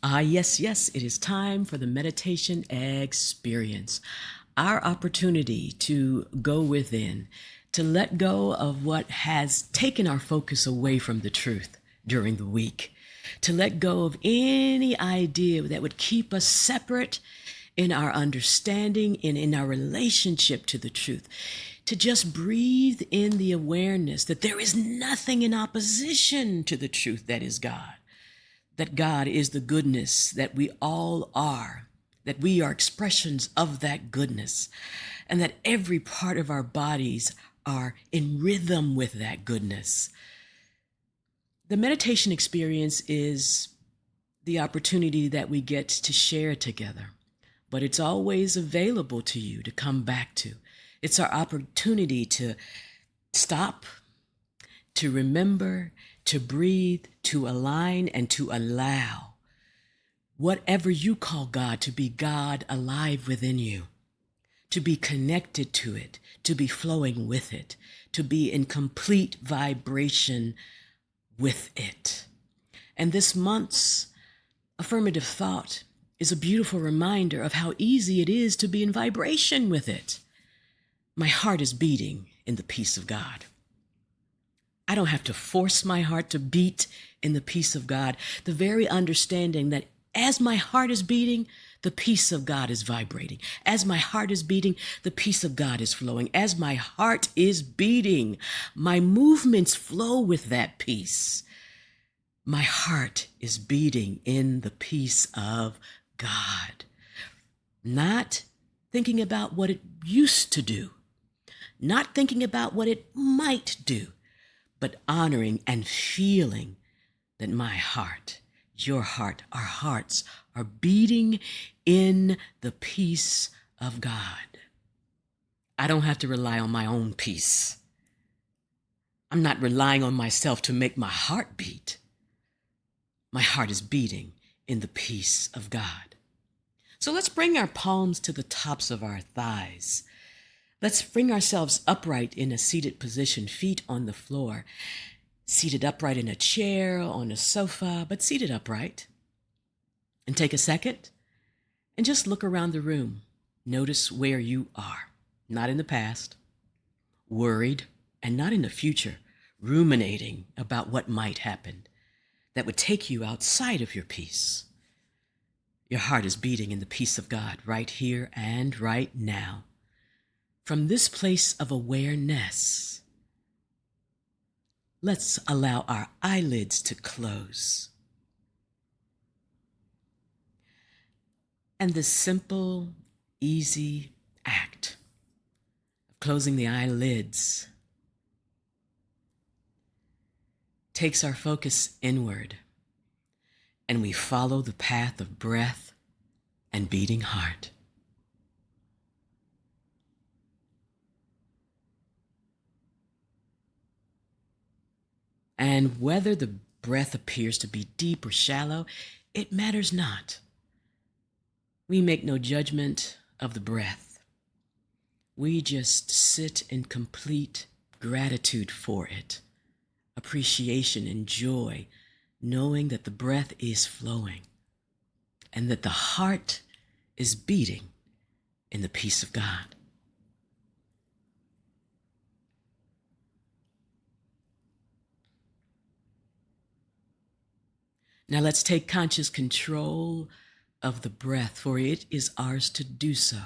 Yes, it is time for the meditation experience. Our opportunity to go within, to let go of what has taken our focus away from the truth during the week, to let go of any idea that would keep us separate in our understanding and in our relationship to the truth, to just breathe in the awareness that there is nothing in opposition to the truth that is God. That God is the goodness that we all are, that we are expressions of that goodness, and that every part of our bodies are in rhythm with that goodness. The meditation experience is the opportunity that we get to share together, but it's always available to you to come back to. It's our opportunity to stop, to remember, to breathe, to align, and to allow whatever you call God to be God alive within you, to be connected to it, to be flowing with it, to be in complete vibration with it. And this month's affirmative thought is a beautiful reminder of how easy it is to be in vibration with it. My heart is beating in the peace of God. I don't have to force my heart to beat in the peace of God. The very understanding that as my heart is beating, the peace of God is vibrating. As my heart is beating, the peace of God is flowing. As my heart is beating, my movements flow with that peace. My heart is beating in the peace of God. Not thinking about what it used to do, not thinking about what it might do, but honoring and feeling that my heart, your heart, our hearts are beating in the peace of God. I don't have to rely on my own peace. I'm not relying on myself to make my heart beat. My heart is beating in the peace of God. So let's bring our palms to the tops of our thighs. Let's bring ourselves upright in a seated position, feet on the floor. Seated upright in a chair, on a sofa, but seated upright. And take a second and just look around the room. Notice where you are, not in the past, worried, and not in the future, ruminating about what might happen that would take you outside of your peace. Your heart is beating in the peace of God right here and right now. From this place of awareness, let's allow our eyelids to close. And the simple, easy act of closing the eyelids takes our focus inward, and we follow the path of breath and beating heart. And whether the breath appears to be deep or shallow, it matters not. We make no judgment of the breath. We just sit in complete gratitude for it, appreciation and joy, knowing that the breath is flowing and that the heart is beating in the peace of God. Now let's take conscious control of the breath, for it is ours to do so.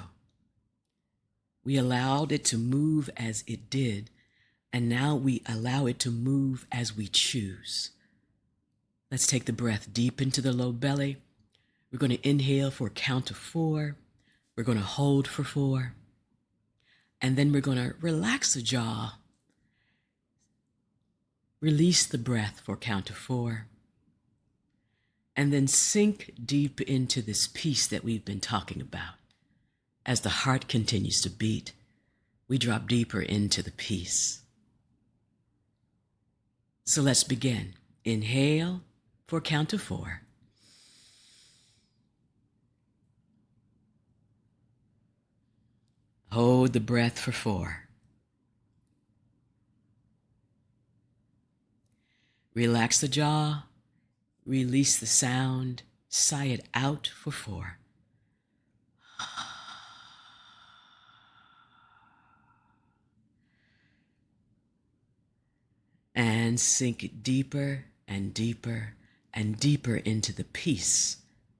We allowed it to move as it did, and now we allow it to move as we choose. Let's take the breath deep into the low belly. We're going to inhale for a count of 4. We're going to hold for 4. And then we're going to relax the jaw. Release the breath for a count of 4. And then sink deep into this peace that we've been talking about. As the heart continues to beat, we drop deeper into the peace. So let's begin. Inhale for a count of 4. Hold the breath for 4. Relax the jaw, release the sound, Sigh it out for 4. And sink deeper and deeper and deeper into the peace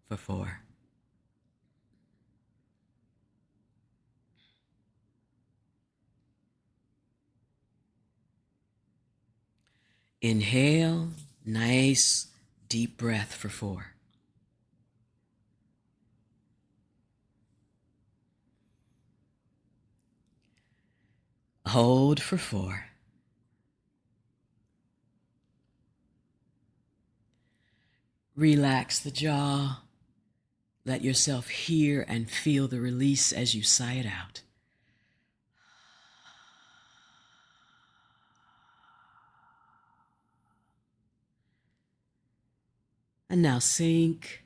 for 4. Inhale, nice deep breath for 4. Hold for 4. Relax the jaw. Let yourself hear and feel the release as you sigh it out. And now sink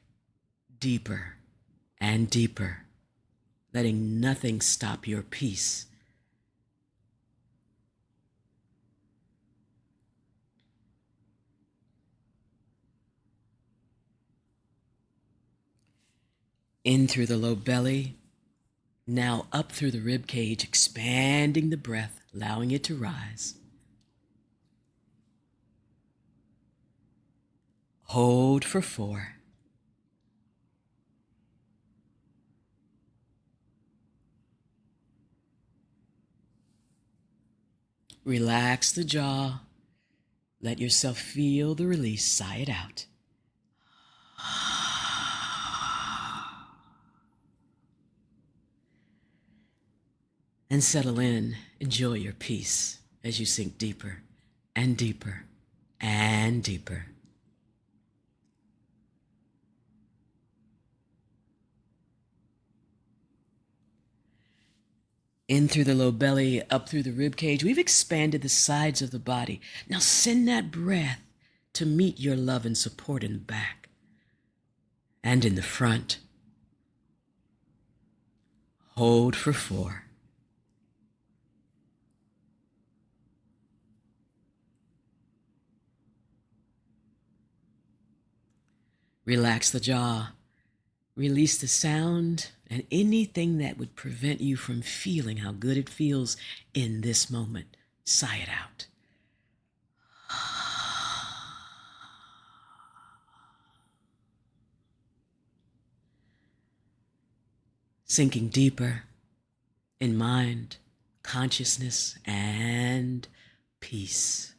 deeper and deeper, letting nothing stop your peace. In through the low belly, now up through the rib cage, expanding the breath, allowing it to rise. Hold for 4. Relax the jaw. Let yourself feel the release. Sigh it out. And settle in. Enjoy your peace as you sink deeper and deeper and deeper. In through the low belly, up through the rib cage. We've expanded the sides of the body. Now send that breath to meet your love and support in the back and in the front. Hold for 4. Relax the jaw. Release the sound and anything that would prevent you from feeling how good it feels in this moment. Sigh it out. Sinking deeper in mind, consciousness, and peace.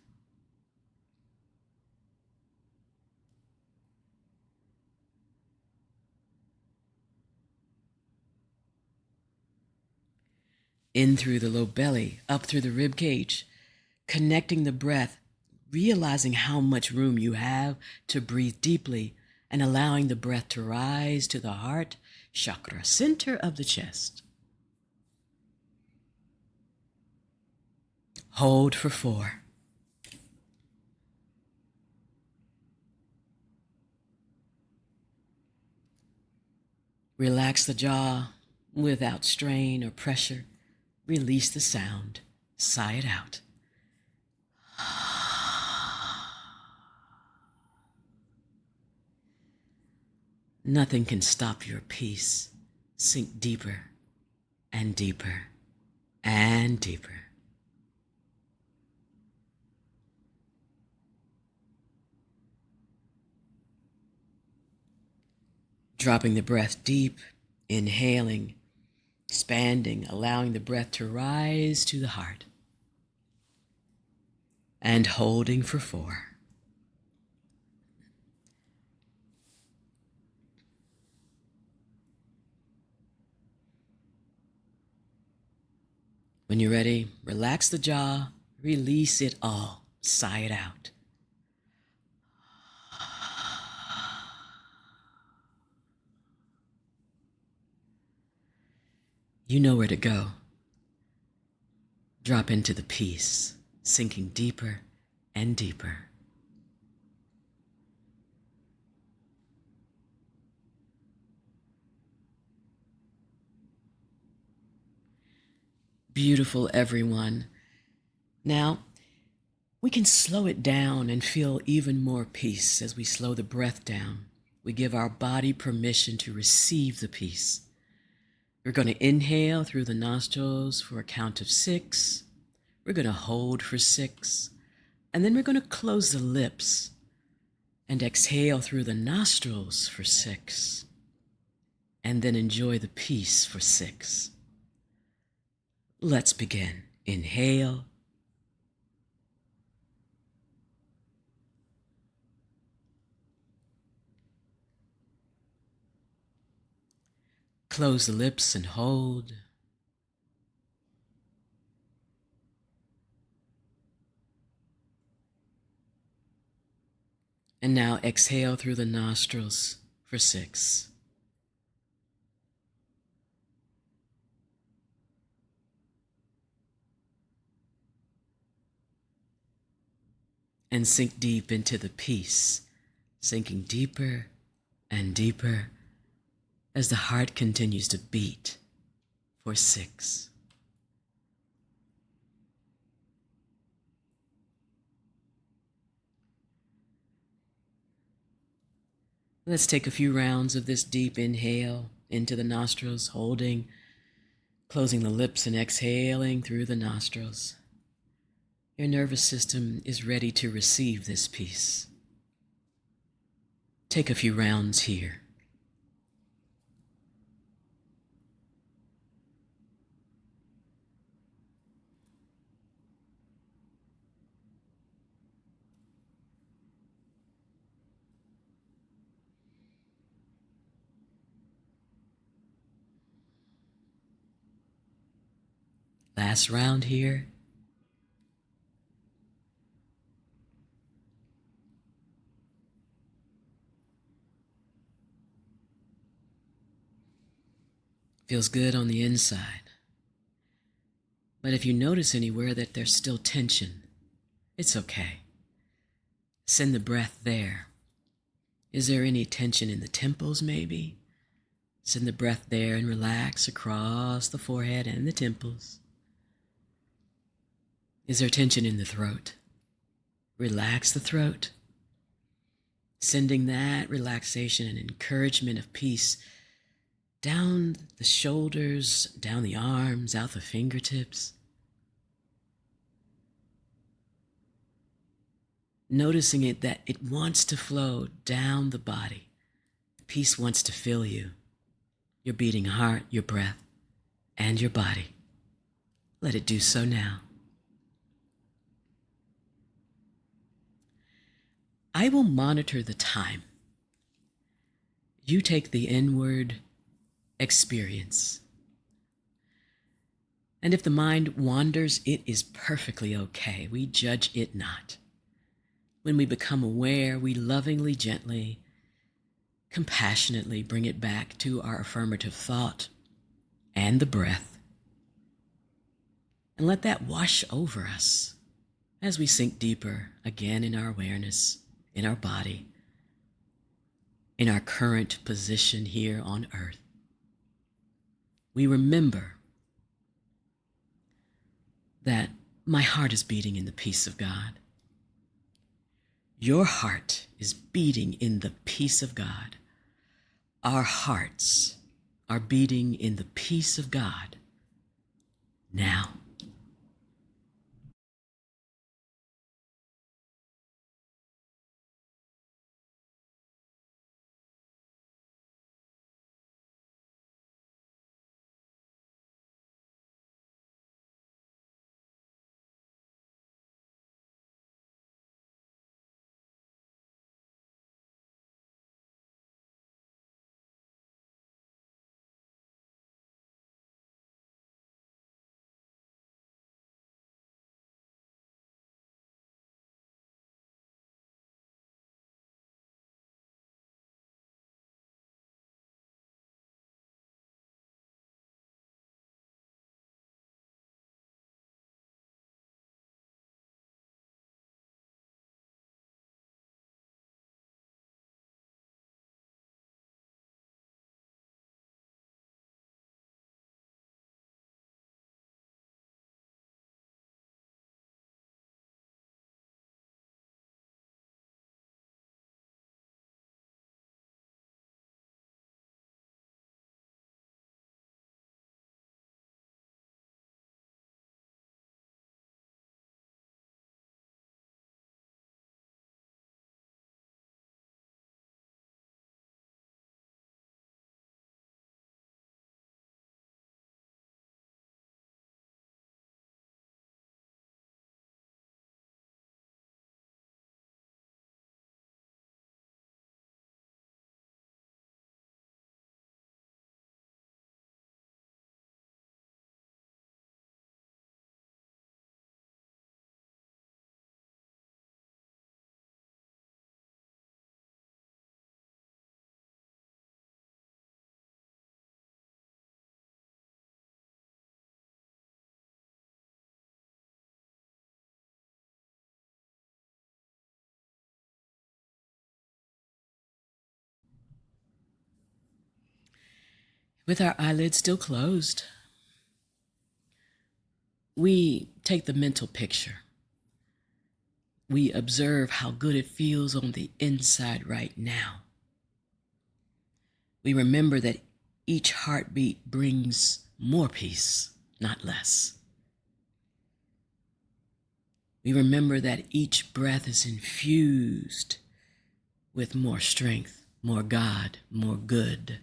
In through the low belly, up through the rib cage, connecting the breath, realizing how much room you have to breathe deeply and allowing the breath to rise to the heart chakra, center of the chest. Hold for 4. Relax the jaw without strain or pressure. Release the sound. Sigh it out. Nothing can stop your peace. Sink deeper and deeper and deeper. Dropping the breath deep, inhaling, expanding, allowing the breath to rise to the heart. And holding for 4. When you're ready, relax the jaw, release it all, sigh it out. You know where to go. Drop into the peace, sinking deeper and deeper. Beautiful, everyone. Now, we can slow it down and feel even more peace as we slow the breath down We give our body permission to receive the peace. We're going to inhale through the nostrils for a count of 6. We're going to hold for 6. And then we're going to close the lips and exhale through the nostrils for 6. And then enjoy the peace for 6. Let's begin. Inhale. Close the lips and hold. And now exhale through the nostrils for 6. And sink deep into the peace, sinking deeper and deeper as the heart continues to beat for 6. Let's take a few rounds of this deep inhale into the nostrils, holding, closing the lips and exhaling through the nostrils. Your nervous system is ready to receive this peace. Take a few rounds here. Last round here. Feels good on the inside. But if you notice anywhere that there's still tension, it's okay. Send the breath there. Is there any tension in the temples maybe? Send the breath there and relax across the forehead and the temples. Is there tension in the throat? Relax the throat. Sending that relaxation and encouragement of peace down the shoulders, down the arms, out the fingertips. Noticing it that it wants to flow down the body. Peace wants to fill you, your beating heart, your breath, and your body. Let it do so now. I will monitor the time. You take the inward experience. And if the mind wanders, it is perfectly okay. We judge it not. When we become aware, we lovingly, gently, compassionately bring it back to our affirmative thought and the breath. And let that wash over us as we sink deeper again in our awareness, in our body, in our current position here on earth. We remember that my heart is beating in the peace of God. Your heart is beating in the peace of God. Our hearts are beating in the peace of God now. With our eyelids still closed, we take the mental picture. We observe how good it feels on the inside right now. We remember that each heartbeat brings more peace, not less. We remember that each breath is infused with more strength, more God, more good.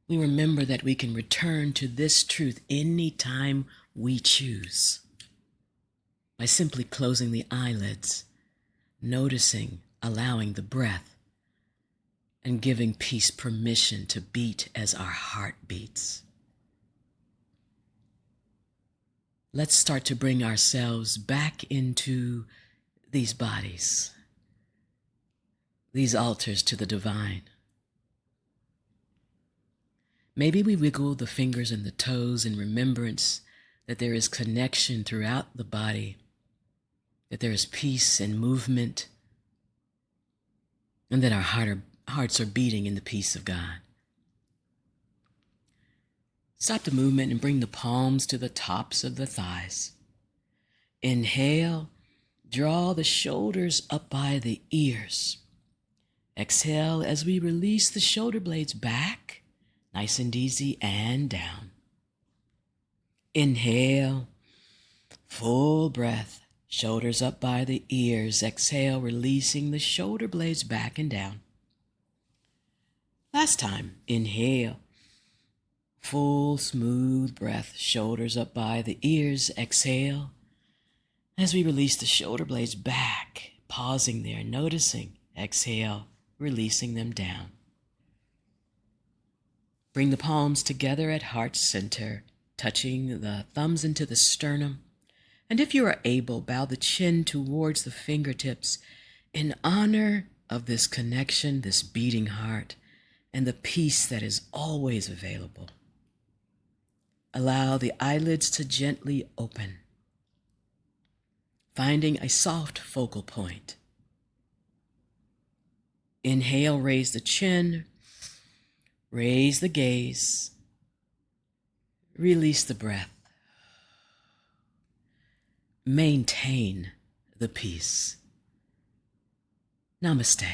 We remember that we can return to this truth anytime we choose by simply closing the eyelids, noticing, allowing the breath, and giving peace permission to beat as our heart beats. Let's start to bring ourselves back into these bodies, these altars to the divine. Maybe we wiggle the fingers and the toes in remembrance that there is connection throughout the body, that there is peace and movement, and that our hearts are beating in the peace of God. Stop the movement and bring the palms to the tops of the thighs. Inhale, draw the shoulders up by the ears. Exhale as we release the shoulder blades back, nice and easy, and down. Inhale, full breath, shoulders up by the ears. Exhale, releasing the shoulder blades back and down. Last time, inhale, full smooth breath, shoulders up by the ears. Exhale, as we release the shoulder blades back, pausing there, noticing. Exhale, releasing them down. Bring the palms together at heart center, touching the thumbs into the sternum. And if you are able, bow the chin towards the fingertips in honor of this connection, this beating heart, and the peace that is always available. Allow the eyelids to gently open, finding a soft focal point. Inhale, raise the chin, raise the gaze, release the breath. Maintain the peace. Namaste.